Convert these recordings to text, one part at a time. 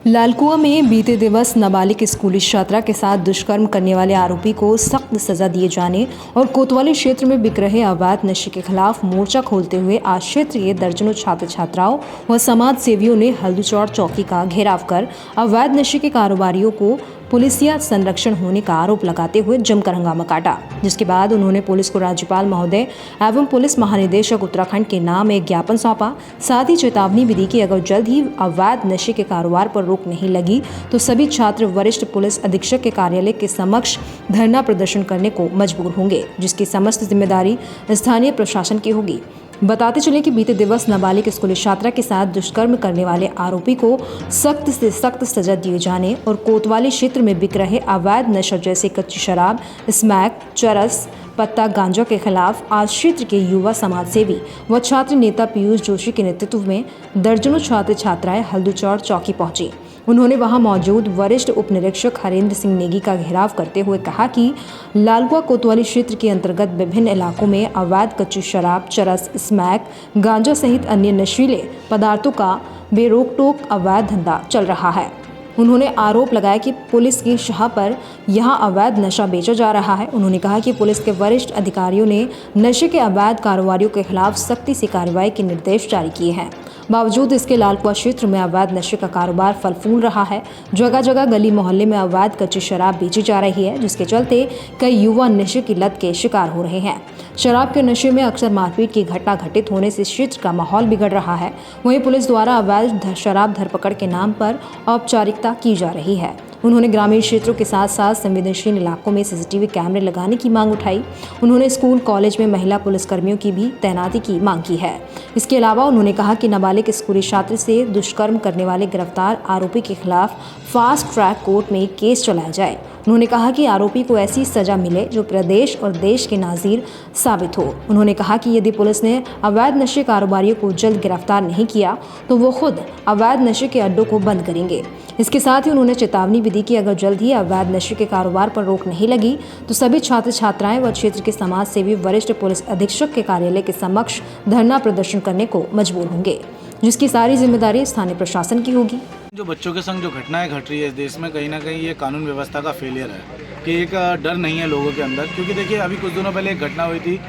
लालकुआं में बीते दिवस नाबालिग स्कूली छात्रा के साथ दुष्कर्म करने वाले आरोपी को सख्त सजा दिए जाने और कोतवाली क्षेत्र में बिक रहे अवैध नशे के खिलाफ मोर्चा खोलते हुए आज क्षेत्र के दर्जनों छात्र छात्राओं व समाज सेवियों ने हल्दूचौड़ चौकी का घेराव कर अवैध नशे के कारोबारियों को पुलिसिया संरक्षण होने का आरोप लगाते हुए जमकर हंगामा काटा, जिसके बाद उन्होंने पुलिस को राज्यपाल महोदय एवं पुलिस महानिदेशक उत्तराखंड के नाम एक ज्ञापन सौंपा। साथ ही चेतावनी भी दी कि अगर जल्द ही अवैध नशे के कारोबार पर रोक नहीं लगी तो सभी छात्र वरिष्ठ पुलिस अधीक्षक के कार्यालय के समक्ष धरना प्रदर्शन करने को मजबूर होंगे, जिसकी समस्त जिम्मेदारी स्थानीय प्रशासन की होगी। बताते चले कि बीते दिवस नाबालिग स्कूली छात्रा के साथ दुष्कर्म करने वाले आरोपी को सख्त से सख्त सजा दिए जाने और कोतवाली क्षेत्र में बिक रहे अवैध नशा जैसे कच्ची शराब, स्मैक, चरस, पत्ता, गांजा के खिलाफ आज क्षेत्र के युवा समाज सेवी व छात्र नेता पीयूष जोशी के नेतृत्व में दर्जनों छात्र छात्राएं हल्दूचौड़ चौकी पहुंची। उन्होंने वहां मौजूद वरिष्ठ उप निरीक्षक हरेंद्र सिंह नेगी का घेराव करते हुए कहा कि लालकुआं कोतवाली क्षेत्र के अंतर्गत विभिन्न इलाकों में अवैध कच्ची शराब, चरस, स्मैक, गांजा सहित अन्य नशीले पदार्थों का बेरोक टोक अवैध धंधा चल रहा है। उन्होंने आरोप लगाया कि पुलिस की शाह पर यहां अवैध नशा बेचा जा रहा है। उन्होंने कहा कि पुलिस के वरिष्ठ अधिकारियों ने नशे के अवैध कारोबारियों के खिलाफ सख्ती से कार्रवाई के निर्देश जारी किए हैं। बावजूद इसके लालकुआं क्षेत्र में अवैध नशे का कारोबार फल फूल रहा है। जगह जगह गली मोहल्ले में अवैध कच्ची शराब बेची जा रही है, जिसके चलते कई युवा नशे की लत के शिकार हो रहे हैं। शराब के नशे में अक्सर मारपीट की घटना घटित होने से क्षेत्र का माहौल बिगड़ रहा है। वहीं पुलिस द्वारा अवैध शराब धरपकड़ के नाम पर औपचारिकता की जा रही है। उन्होंने ग्रामीण क्षेत्रों के साथ साथ संवेदनशील इलाकों में सीसीटीवी कैमरे लगाने की मांग उठाई। उन्होंने स्कूल कॉलेज में महिला पुलिसकर्मियों की भी तैनाती की मांग की है। इसके अलावा उन्होंने कहा कि नाबालिग स्कूली छात्र से दुष्कर्म करने वाले गिरफ्तार आरोपी के खिलाफ फास्ट ट्रैक कोर्ट में केस चलाया जाए। उन्होंने कहा कि आरोपी को ऐसी सजा मिले जो प्रदेश और देश के नाज़ीर साबित हो। उन्होंने कहा कि यदि पुलिस ने अवैध नशे कारोबारियों को जल्द गिरफ्तार नहीं किया तो वो खुद अवैध नशे के अड्डों को बंद करेंगे। इसके साथ ही उन्होंने चेतावनी भी दी कि अगर जल्द ही अवैध नशे के कारोबार पर रोक नहीं लगी तो सभी छात्र छात्राएं व क्षेत्र के समाज सेवी वरिष्ठ पुलिस अधीक्षक के कार्यालय के समक्ष धरना प्रदर्शन करने को मजबूर होंगे, जिसकी सारी जिम्मेदारी स्थानीय प्रशासन की होगी। जो बच्चों के संग जो घटनाएं घट रही है इस देश में, कहीं ना कहीं ये कानून व्यवस्था का फेलियर है कि एक डर नहीं है लोगों के अंदर। क्योंकि देखिए, अभी कुछ दिनों पहले एक घटना हुई थी,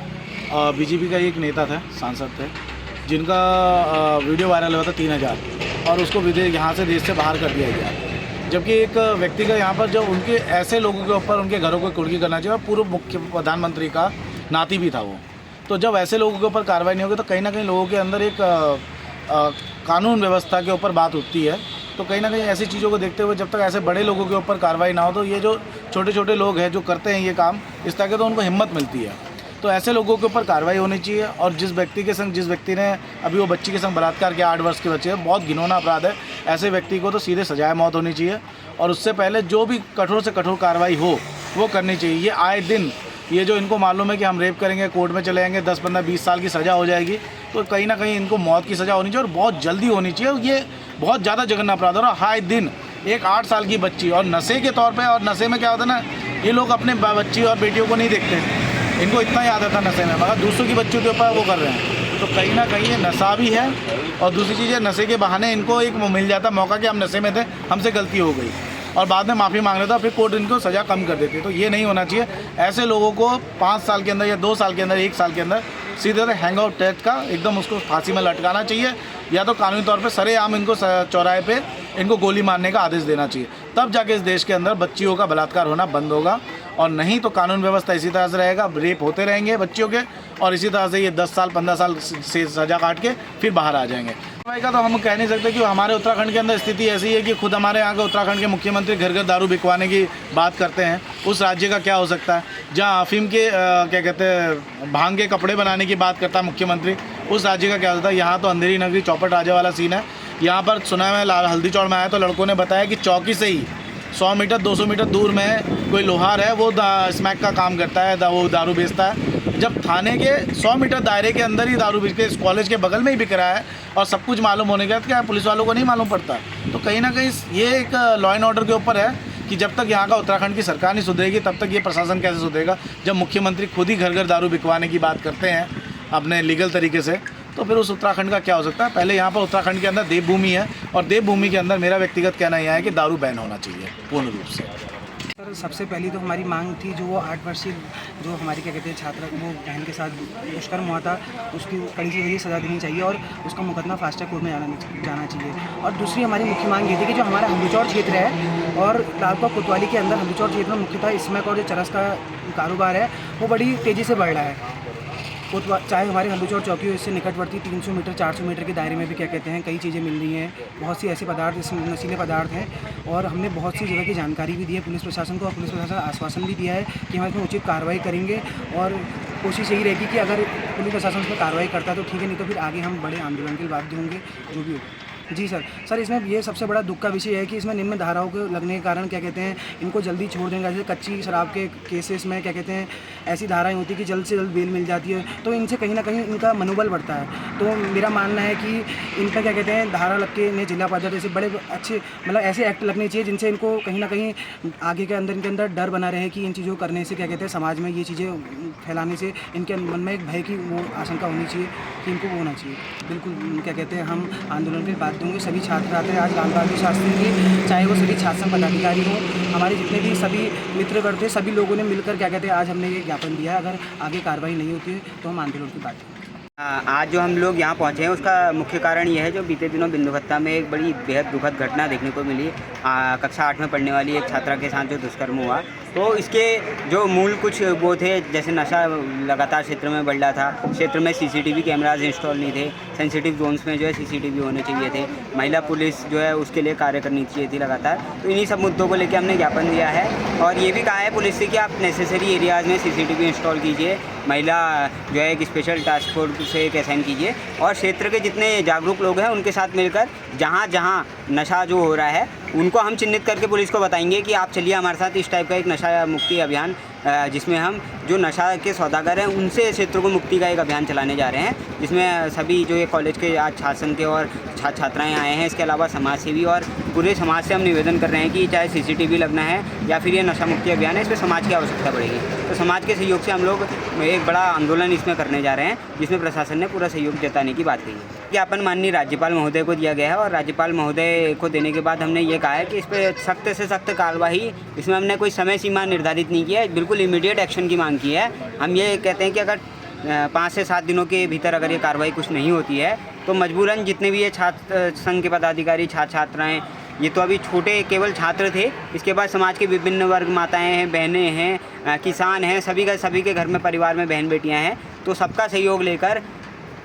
बीजेपी का एक नेता था, सांसद थे, जिनका वीडियो वायरल हुआ था 3000 और उसको यहाँ से देश से बाहर कर दिया गया। जबकि एक व्यक्ति का यहाँ पर जो उनके ऐसे लोगों के ऊपर उनके घरों को कुर्की करना चाहिए, पूर्व मुख्य प्रधानमंत्री का नाती भी था वो। तो जब ऐसे लोगों के ऊपर कार्रवाई नहीं होगी तो कहीं ना कहीं लोगों के अंदर एक कानून व्यवस्था के ऊपर बात उठती है। तो कहीं ना कहीं ऐसी चीज़ों को देखते हुए जब तक ऐसे बड़े लोगों के ऊपर कार्रवाई ना हो तो ये जो छोटे छोटे लोग हैं जो करते हैं ये काम, इस तरह के, तो उनको हिम्मत मिलती है। तो ऐसे लोगों के ऊपर कार्रवाई होनी चाहिए। और जिस व्यक्ति ने अभी वो बच्ची के संग बलात्कार किया, 8 वर्ष के बच्चे, बहुत घिनौना अपराध है। ऐसे व्यक्ति को तो सीधे सजाए मौत होनी चाहिए और उससे पहले जो भी कठोर से कठोर कार्रवाई हो वो करनी चाहिए। ये आए दिन ये जो इनको मालूम है कि हम रेप करेंगे, कोर्ट में चले जाएंगे, 10, 15, 20 साल की सज़ा हो जाएगी, तो कहीं ना कहीं इनको मौत की सज़ा होनी चाहिए और बहुत जल्दी होनी चाहिए। ये बहुत ज़्यादा जघन्य अपराध है। और आए दिन एक 8 साल की बच्ची, और नशे के तौर पे, और नशे में क्या होता है ना, ये लोग अपने बच्ची और बेटियों को नहीं देखते, इनको इतना ही आदत है नशे में, मगर दूसरों की बच्चियों के ऊपर वो कर रहे हैं। तो कहीं ना कहीं ये नशा भी है। और दूसरी चीज़ है, नशे के बहाने इनको एक मिल जाता मौका कि हम नशे में थे, हमसे गलती हो गई, और बाद में माफ़ी मांग लेता, फिर कोर्ट इनको सज़ा कम कर देती है। तो ये नहीं होना चाहिए। ऐसे लोगों को 5 साल के अंदर या 2 साल के अंदर, 1 साल के अंदर सीधे हैंग आउट डेथ का एकदम उसको फांसी में लटकाना चाहिए, या तो कानूनी तौर पे सरेआम इनको चौराहे पे इनको गोली मारने का आदेश देना चाहिए। तब जाके इस देश के अंदर बच्चियों का बलात्कार होना बंद होगा। और नहीं तो कानून व्यवस्था इसी तरह से रहेगा, रेप होते रहेंगे बच्चियों के, और इसी तरह से ये 10 साल 15 साल से सज़ा काट के फिर बाहर आ जाएंगे। का तो हम कह नहीं सकते कि हमारे उत्तराखंड के अंदर स्थिति ऐसी है कि खुद हमारे यहाँ के उत्तराखंड के मुख्यमंत्री घर घर दारू बिकवाने की बात करते हैं। उस राज्य का क्या हो सकता है जहाँ अफीम के क्या कहते हैं, भांग के कपड़े बनाने की बात करता है मुख्यमंत्री, उस राज्य का क्या होता है। यहाँ तो अंधेरी नगरी चौपट राजा वाला सीन है। यहाँ पर सुना है, मैं हल्दीचौड़ में आया तो लड़कों ने बताया कि चौकी से ही 100 मीटर 200 मीटर दूर में कोई लोहार है, वो स्मैक का काम करता है, वो दारू बेचता है। जब थाने के 100 मीटर दायरे के अंदर ही दारू बिक के, इस कॉलेज के बगल में ही बिक रहा है, और सब कुछ मालूम होने के बाद क्या पुलिस वालों को नहीं मालूम पड़ता। तो कहीं ना कहीं ये एक लॉ एंड ऑर्डर के ऊपर है कि जब तक यहाँ का उत्तराखंड की सरकार नहीं सुधरेगी तब तक ये प्रशासन कैसे सुधरेगा। जब मुख्यमंत्री खुद ही घर घर दारू बिकवाने की बात करते हैं अपने लीगल तरीके से, तो फिर उस उत्तराखंड का क्या हो सकता है। पहले यहाँ पर उत्तराखंड के अंदर देवभूमि है और देवभूमि के अंदर मेरा व्यक्तिगत कहना यह है कि दारू बैन होना चाहिए पूर्ण रूप से। सर सबसे पहली तो हमारी मांग थी जो वो 8 वर्षीय जो हमारी क्या कहते हैं छात्रा वो बहन के साथ दुष्कर्म हुआ था उसकी कड़ी से कड़ी सज़ा देनी चाहिए और उसका मुकदमा फास्ट ट्रैक कोर्ट में जाना चाहिए। और दूसरी हमारी मुख्य मांग ये थी कि जो हमारा हल्दीचौड़ क्षेत्र है और लालका कोतवाली के अंदर हल्दीचौड़ क्षेत्र में मुख्यतः स्मैक और जो चरस का कारोबार है वो बड़ी तेज़ी से बढ़ रहा है। चाहे हमारे हल्दीचौड़ चौकी हो इससे निकटवर्ती 300 मीटर 400 मीटर के दायरे में भी क्या कहते हैं कई चीज़ें मिल रही हैं। बहुत सी ऐसे पदार्थ इसमें नशीले पदार्थ हैं और हमने बहुत सी जगह की जानकारी भी दी है पुलिस प्रशासन को और पुलिस प्रशासन आश्वासन भी दिया है कि हम इसमें उचित कार्रवाई करेंगे। और कोशिश यही रहेगी कि अगर पुलिस प्रशासन इसमें कार्रवाई करता है तो ठीक है, नहीं तो फिर आगे हम बड़े आंदोलन के लिए बाध्य होंगे जो भी होगा। जी सर इसमें ये सबसे बड़ा दुख का विषय है कि इसमें निम्न धाराओं के लगने के कारण क्या कहते हैं इनको जल्दी छोड़ देंगे। जैसे कच्ची शराब के केसेस में क्या कहते हैं ऐसी धाराएं होती है कि जल्द से जल्द बेल मिल जाती है तो इनसे कहीं ना कहीं इनका मनोबल बढ़ता है। तो मेरा मानना है कि इन पर क्या कहते हैं धारा लग के इन्हें जिला पार्षद जैसे बड़े अच्छे मतलब ऐसे एक्ट लगने चाहिए जिनसे इनको कहीं ना कहीं आगे के अंदर इनके अंदर डर बना रहे कि इन चीज़ों को करने से क्या कहते हैं समाज में ये चीज़ें फैलाने से इनके मन में एक भय की वो आशंका होनी चाहिए कि इनको वो होना चाहिए। बिल्कुल क्या कहते हैं हम आंदोलन के बाद दूँगे। सभी छात्र आते हैं आज लाल बहादुर शास्त्री की, चाहे वो सभी छात्र संघ पदाधिकारी हों, हमारे जितने भी सभी मित्रगण थे सभी लोगों ने मिलकर क्या कहते हैं आज हमने ये ज्ञापन दिया है। अगर आगे कार्रवाई नहीं होती है तो हम आंदोलन की बात करेंगे। आज जो हम लोग यहाँ पहुँचे हैं उसका मुख्य कारण ये है जो बीते दिनों बिंदुभत्ता में एक बड़ी बेहद दुखद घटना देखने को मिली। कक्षा 8 में पढ़ने वाली एक छात्रा के साथ जो दुष्कर्म हुआ तो इसके जो मूल कुछ वो थे जैसे नशा लगातार क्षेत्र में बढ़ रहा था, क्षेत्र में सीसीटीवी कैमराज इंस्टॉल नहीं थे, सेंसिटिव जोन्स में जो है सीसीटीवी होने चाहिए थे, महिला पुलिस जो है उसके लिए कार्य करनी चाहिए थी लगातार। तो इन्हीं सब मुद्दों को लेकर हमने ज्ञापन दिया है और ये भी कहा है पुलिस से कि आप नेसेसरी एरियाज़ में सीसीटीवी इंस्टॉल कीजिए, महिला जो है एक स्पेशल टास्क फोर्स से एक असाइन कीजिए और क्षेत्र के जितने जागरूक लोग हैं उनके साथ मिलकर जहाँ जहाँ नशा जो हो रहा है उनको हम चिन्हित करके पुलिस को बताएंगे कि आप चलिए हमारे साथ इस टाइप का एक नशा मुक्ति अभियान जिसमें हम जो नशा के सौदागर हैं उनसे क्षेत्र को मुक्ति का एक अभियान चलाने जा रहे हैं, जिसमें सभी जो ये कॉलेज के आज छात्र संघ के और छात्राएँ आए हैं। इसके अलावा समाज सेवी और पूरे समाज से हम निवेदन कर रहे हैं कि चाहे सीसीटीवी लगना है या फिर ये नशा मुक्ति अभियान है, इसमें समाज की आवश्यकता पड़ेगी। तो समाज के सहयोग से हम लोग एक बड़ा आंदोलन इसमें करने जा रहे हैं जिसमें प्रशासन ने पूरा सहयोग जताने की बात कही है। ज्ञापन माननीय राज्यपाल महोदय को दिया गया है और राज्यपाल महोदय को देने के बाद हमने ये कहा है कि इस पर सख्त से सख्त कार्रवाई, इसमें हमने कोई समय सीमा निर्धारित नहीं किया है, बिल्कुल इमीडिएट एक्शन की मांग की है। हम ये कहते हैं कि अगर 5 से 7 दिनों के भीतर अगर ये कार्रवाई कुछ नहीं होती है तो मजबूरन जितने भी ये छात्र संघ के पदाधिकारी छात्र छात्राएँ, ये तो अभी छोटे केवल छात्र थे, इसके बाद समाज के विभिन्न वर्ग माताएं हैं, बहनें हैं, किसान हैं, सभी के घर में परिवार में बहन बेटियां हैं, तो सबका सहयोग लेकर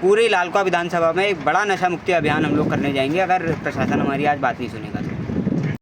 पूरे लालका विधानसभा में एक बड़ा नशा मुक्ति अभियान हम लोग करने जाएंगे अगर प्रशासन हमारी आज बात नहीं सुनेगा।